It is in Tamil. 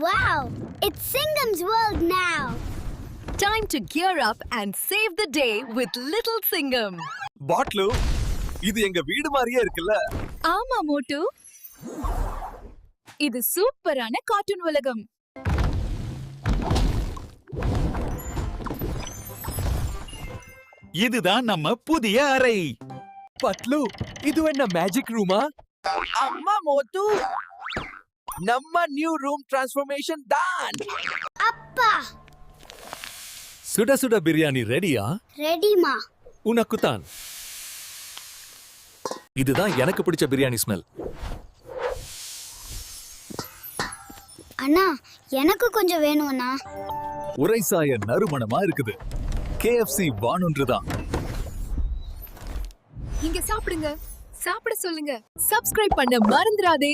Wow! It's Singam's world now. Time to gear up and save the day with Little Singam. Bottle, இது எங்க வீடு மாதிரியே இருக்குல்ல? ஆமா மோட்டு, இது சூப்பரான கார்ட்டூன் உலகம். இதுதான் நம்ம புதிய அறை. பட்லு, இது என்ன மேஜிக் ரூமா? அம்மா மோட்டு, நம்ம நியூ ரூம் டிரான்ஸ்ஃபர்மேஷன் தான். அப்பா, சுட சுட பிரியாணி ரெடியா? ரெடிமா. உனக்கு தான். இதுதான் எனக்கு பிடிச்ச பிரியாணி ஸ்மெல். அண்ணா, எனக்கு கொஞ்சம் வேணும் அண்ணா. உரைசாய நறுமணமா இருக்குது. KFC வானொன்றுதான். இங்க சாப்பிடுங்க, சாப்பிட சொல்லுங்க. சப்ஸ்கிரைப் பண்ண மறந்துடாதே.